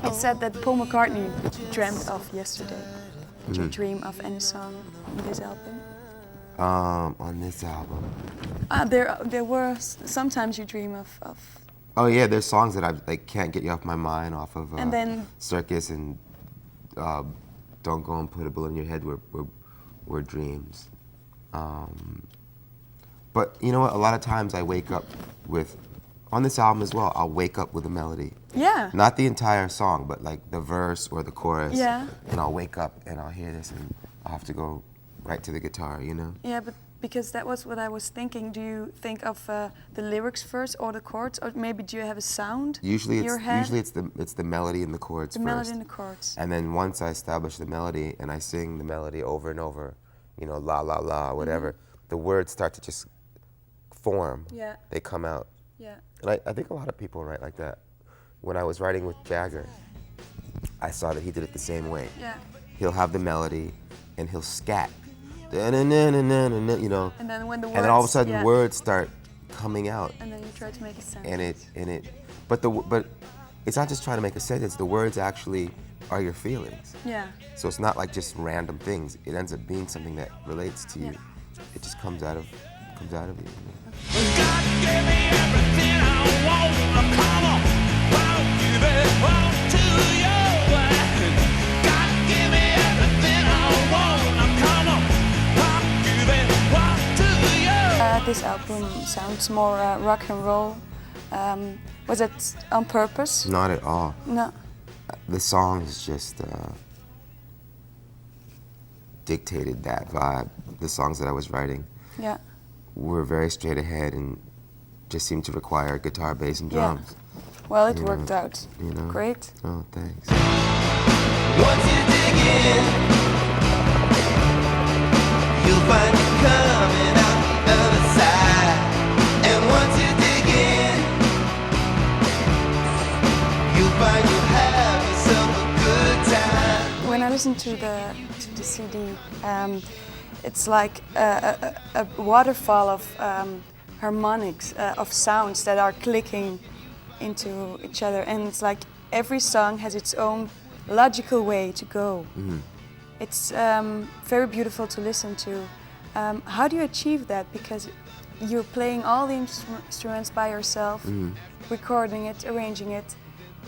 It said that Paul McCartney dreamt of yesterday. Did you dream of any song on this album? On this album. There were sometimes you dream of. Oh yeah, there's songs that I can't get you off my mind off of And then Circus and Don't Go and Put a Bullet in Your Head were dreams. But you know what? A lot of times I wake up with, on this album as well, I'll wake up with a melody. Yeah. Not the entire song, but like the verse or the chorus. Yeah. And I'll wake up and I'll hear this and I'll have to go right to the guitar, you know? Yeah, but because that was what I was thinking. Do you think of the lyrics first or the chords, or maybe do you have a sound Usually in your head? it's the melody and the chords The first. melody and the chords. And then once I establish the melody and I sing the melody over and over, you know, la la la, whatever, the words start to just form. Yeah. They come out. Yeah. And I think a lot of people write like that. When I was writing with Jagger, I saw that he did it the same way. Yeah. He'll have the melody and he'll scat. Da-na-na-na-na-na, you know. And then when the words, and then all of a sudden words start coming out. And then you try to make a sentence. But it's not just trying to make a sentence. The words actually are your feelings. Yeah. So it's not like just random things. It ends up being something that relates to you. It just comes out of you. You know? God gave me everything I want. Come on, I'll give it all to you. God gave me everything I want. Come on, I'll give it all to you. This album sounds more rock and roll. Was it on purpose? Not at all. No. The songs just dictated that vibe. The songs that I was writing Yeah. were very straight ahead and just seemed to require guitar, bass, and drums. Yeah. Well, it worked out. You know? Great. Oh, thanks. Once you dig in, you'll find it coming out the other side. And once you dig in, you'll find you'll have yourself a good time. When I listen to the CD, it's like a waterfall of harmonics, of sounds that are clicking into each other, and it's like every song has its own logical way to go. It's very beautiful to listen to. How do you achieve that? Because you're playing all the instruments by yourself, recording it, arranging it,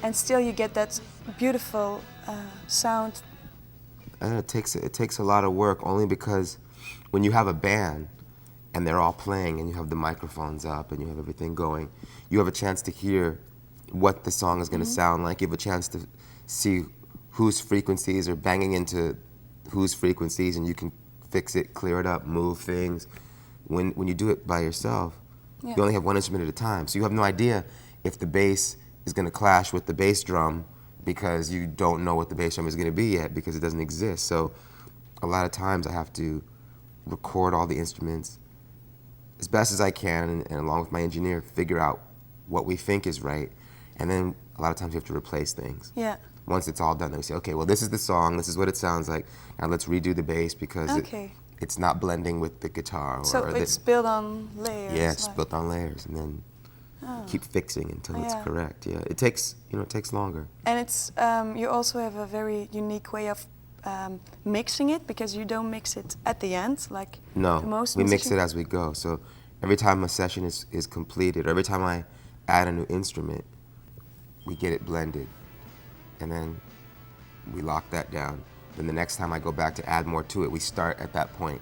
and still you get that beautiful sound. And it takes a lot of work, only because when you have a band and they're all playing and you have the microphones up and you have everything going, you have a chance to hear what the song is going to sound like. You have a chance to see whose frequencies are banging into whose frequencies, and you can fix it, clear it up, move things. When you do it by yourself, you only have one instrument at a time, so you have no idea if the bass is going to clash with the bass drum, because you don't know what the bass drum is going to be yet, because it doesn't exist. So a lot of times I have to record all the instruments as best as I can, and along with my engineer, figure out what we think is right. And then a lot of times you have to replace things. Yeah. Once it's all done, then we say, okay, well, this is the song, this is what it sounds like. Now let's redo the bass because it's not blending with the guitar. So it's built on layers. Yeah, it's built on layers, and then keep fixing until it's correct. Yeah, it takes longer. And it's you also have a very unique way of mixing it, because you don't mix it at the end like no, most we mix musicians. it as we go. So every time a session is completed, or every time I add a new instrument, we get it blended, and then we lock that down. Then the next time I go back to add more to it, we start at that point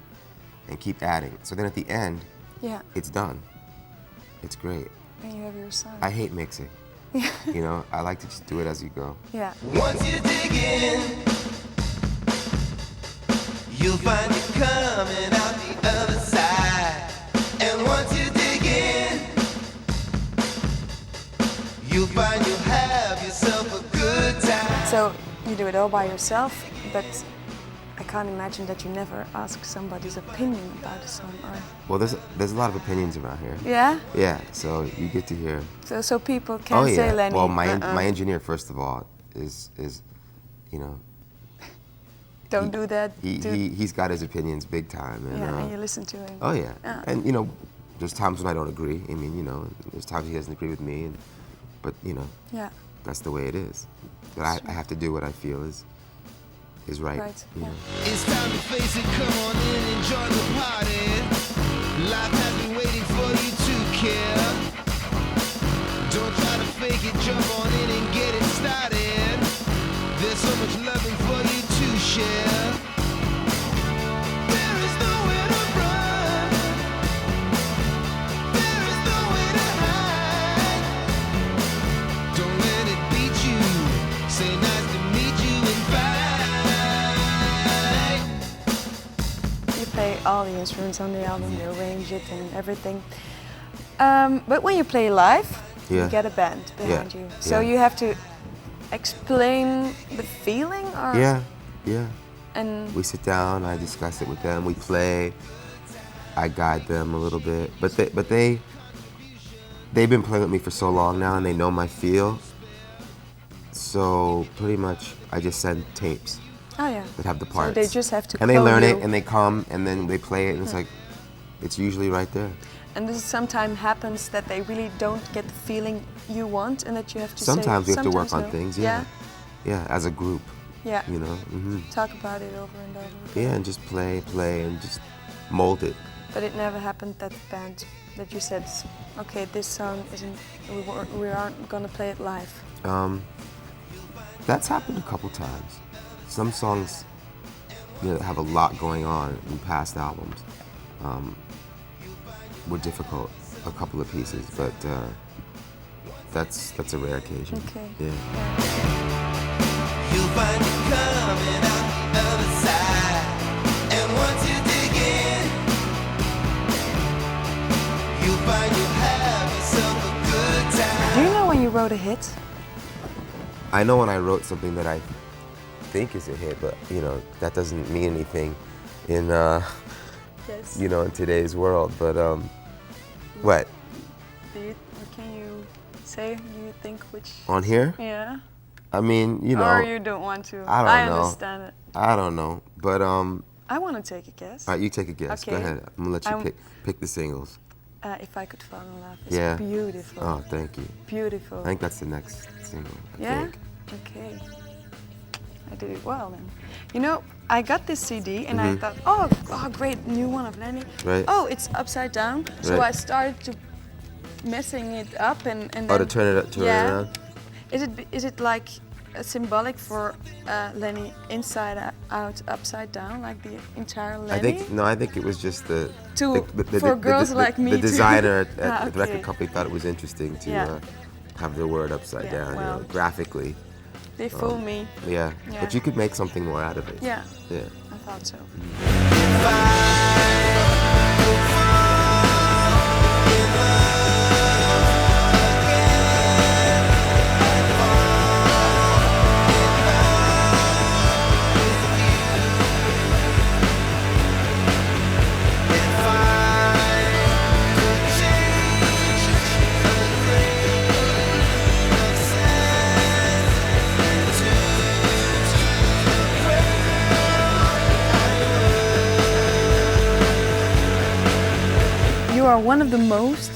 and keep adding. So then at the end, it's done. It's great. And you have your sound. I hate mixing. You know, I like to just do it as you go. Yeah. Once you dig in, you'll find it coming out the other side. And once you dig in, you'll find you'll have yourself a good time. So you do it all by yourself, but I can't imagine that you never ask somebody's opinion about a song. Or Well, there's a lot of opinions around here. yeah. Yeah, so you get to hear. So people can say, Lenny. Well, my engineer, first of all, is you know. Don't do that. He's got his opinions big time. And, and you listen to him. Oh yeah. And you know, there's times when I don't agree. I mean, you know, there's times he doesn't agree with me, but you know. Yeah. that's the way it is. But I have to do what I feel is right. Right, You yeah. know? It's time to face it, come on in, enjoy the party. Life has been waiting for you to care. Don't try to fake it, jump on in and get it started. There's so much loving for you to share. There is nowhere to run. There is nowhere to hide. Don't let it beat you. Say nice to meet you and bye. You play all the instruments on the album, you arrange it and everything. But when you play live, Yeah. you get a band behind Yeah, you. So yeah. you have to explain the feeling, or Yeah. and We sit down, I discuss it with them, we play, I guide them a little bit. But they've been playing with me for so long now and they know my feel. So pretty much I just send tapes oh yeah, that have the so parts. they just have to. And they call learn you. it and they come and then they play it and it's like, it's usually right there. And this sometimes happens that they really don't get the feeling you want, and that you have to. Sometimes say, we have to work on no. things, yeah. Yeah, as a group, Yeah. you know. Talk about it over and over. Yeah, and just play and just mold it. But it never happened that the band that you said, okay, this song isn't. We aren't gonna play it live. That's happened a couple times. Some songs, you know, have a lot going on in past albums. Were difficult, a couple of pieces, but that's a rare occasion. Okay. Yeah. You'll find it coming out the other side. And once you dig in, you'll find you'll have yourself a good time. Do you know when you wrote a hit? I know when I wrote something that I think is a hit, but you know that doesn't mean anything in Yes. you know in today's world. But what Can you say? Do you think which? on here? Yeah. I mean, you know, Or you don't want to? I don't know. understand it. I don't know, but I want to take a guess. all right, you take a guess. Go Okay. ahead. I'm gonna let you I'm- pick the singles. If I Could Fall in Love. It's Yeah. beautiful. Oh, thank you. Beautiful. I think that's the next single. I Yeah? think. Okay. I did it well then. You know, I got this CD and I Mhm. thought, oh, great, new one of Lenny. Right. Oh, it's upside down. So Right. I started to messing it up and Oh, then, to turn it yeah. around. Is it like symbolic for Lenny inside out, upside down, like the entire Lenny? I think it was just the To- for girls like me The to- designer at Ah, the record okay. company thought it was interesting to Yeah. have the word upside Yeah, down, you well. know, graphically. They fool me. Yeah. Yeah. But you could make something more out of it. Yeah, Yeah. I thought so. You are one of the most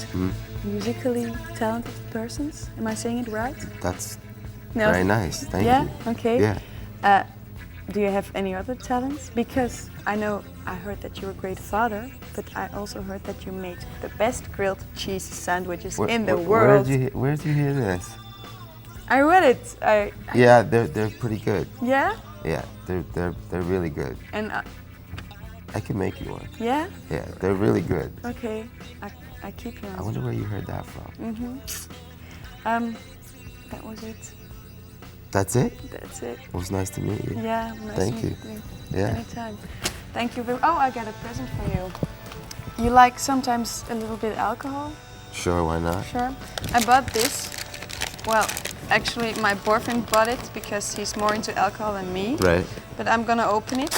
musically talented persons. Am I saying it right? That's No. very nice. Thank Yeah? you. Okay. Yeah. Do you have any other talents? Because I heard that you're a great father, but I also heard that you made the best grilled cheese sandwiches in the world. Where'd you hear this? I read it. Yeah, they're pretty good. Yeah? Yeah, they're really good. And I can make you one. yeah? Yeah, they're really good. Okay. I keep you I on. wonder where you heard that from. That was it. That's it? That's it. It was nice to meet you. Yeah, nice Thank to you. meet Yeah. Anytime. Thank you very Oh, I got a present for you. You like sometimes a little bit alcohol? Sure, why not? Sure. I bought this. Well, actually my boyfriend bought it because he's more into alcohol than me. Right. But I'm gonna open it.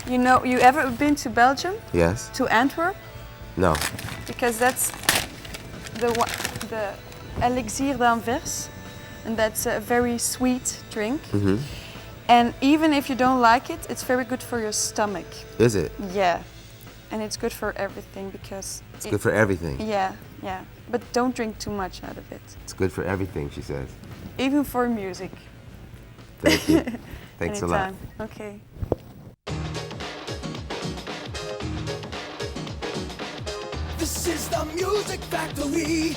You know, you ever been to Belgium? Yes? To Antwerp? No. Because that's the elixir d'Anvers, and that's a very sweet drink. Mm-hmm. And even if you don't like it, it's very good for your stomach. Is it? Yeah. And it's good for everything because It's good for everything. Yeah, yeah. But don't drink too much out of it. It's good for everything, she says. even for music. Thank you. Thanks a lot. Anytime. Okay. This is the Music Factory.